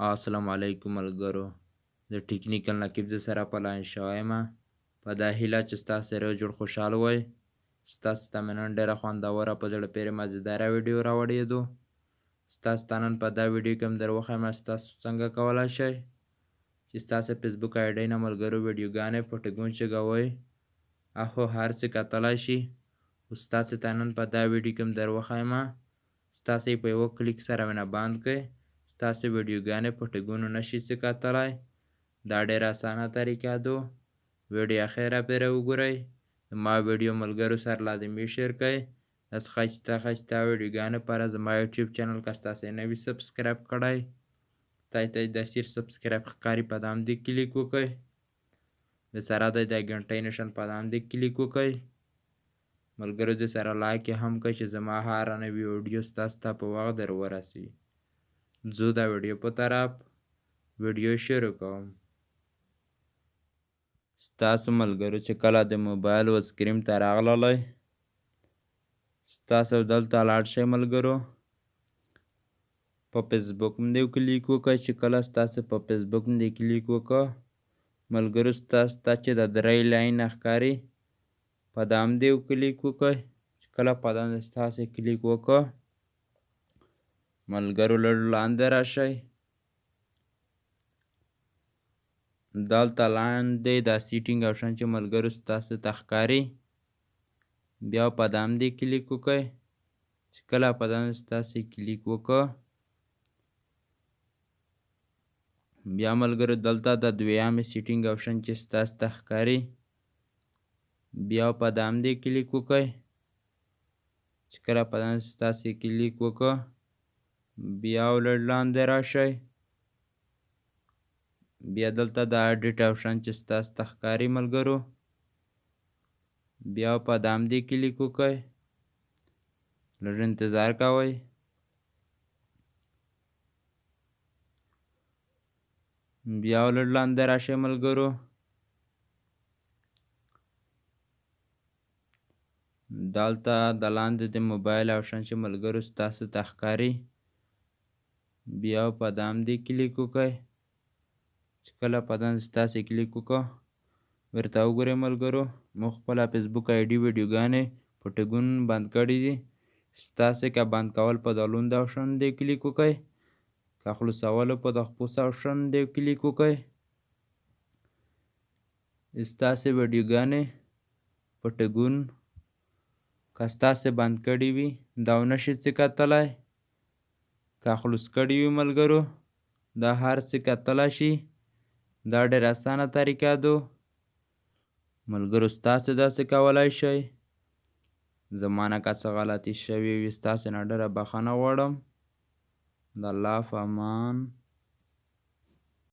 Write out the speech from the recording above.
السلام علیکم ملګرو د ټیکنیکل نقیب زه سره په لاین شوی یم په دا هیله چې ستاسو سره یو جوړ خوشحاله وی ستاسو ته مې نن ډېره خوندوره په زړه پورې مزیداره ویډیو راوړې ده ستاسو ته نن په دا ویډیو کې هم در وښیم ستاسو څنګه کولی شئ چې ستاسو فیسبوک آی ډۍ نه ملګرو ویډیوګانې په ټګون چګوئ او هر څه کتلی شي خو ستاسو ته نن په دا ویډیو کې هم در وښیم ستاسو یې په یوه کلیک سره ونه بند کړئ ستاسو ویډیوګانې په ټګونو نشي څه کتلی دا ډېره اسانه طریقه ده ویډیو اخره پرې وګورئ زما ویډیو ملګرو سره لازمي شیر کړئ داسې ښایسته ښایسته ویډیوګانې لپاره زما یوټیوب چینل که تاسو یې نه وي سبسکرايب کړی تاسو ته د سیر سبسکرايب ښکاري په دې کلیک وکړئ د سره د ګنټۍ نشان په دې کلیک وکړئ ملګرو د سره لایک هم کړئ چې زما هر نوی ویډیو ستاسو ته په وخت در ورسي زه دا ویډیو په طرف ویډیو شروع کوم ستاسو ملګرو چې کله د موبایل و سکرین ته راغللی ستاسو دلته لاړ شئ ملګرو په فیسبوک باندې کلیک وکړئ چې کله ستاسو په فیسبوک باندې کلیک وکړه ملګرو ستاسو ته چې د درې لاین ښکاري په باندې کلیک وکړئ چې کله په باندې ستاسو کلیک وکړه ملګرو لږ لاندې راشئ دلته لاندې دا سیټینګ آپشن چې ملګرو ستاسو ته ښکاري بیا په باندې کلیک وکړئ چې کله په باندې ستاسو کلیک وکړه بیا ملګرو دلته د دویمې سیټینګ آپشن چې ستاسو ته ښکاري بیا په باندې کلیک وکړئ چې کله په باندې ستاسو کلیک وکړه بیا لږ لاندې راشئ بیا دلته د اډیټ آپشن چې ستاسو ته ښکاري ملګرو بیا په باندې کلیک وکړئ لږ انتظار کوئ بیا لږ لاندې راشئ ملګرو دلته د لاندې د موبایل آپشن چې ملګرو ستاسو ته ښکاري بیا په باندې کلیک وکړئ چې کله په باندې ستاسو کلیک وکړه ورته وګورئ ملګرو موږ خپله فیسبوک آی ډي ویډیوګانې په ټګون بند کړي دي ستاسو که بند کول په د لوند آپشن دی کلیک وکړئ که خلاصولو په د خپوس آپشن دی کلیک وکړئ ستاسو ویډیوګانې په ټګون که ستاسو بند کړي وي دا ونشي څه کتلی که خلاص کړي وي ملګرو دا هر څه کتلی شي دا ډېر اسانه طریقه ده ملګرو ستاسو داسې کولی شئ زما نه که څه غلطي شوې وي ستاسو نه ډېره بخښنه غواړم د الله په امان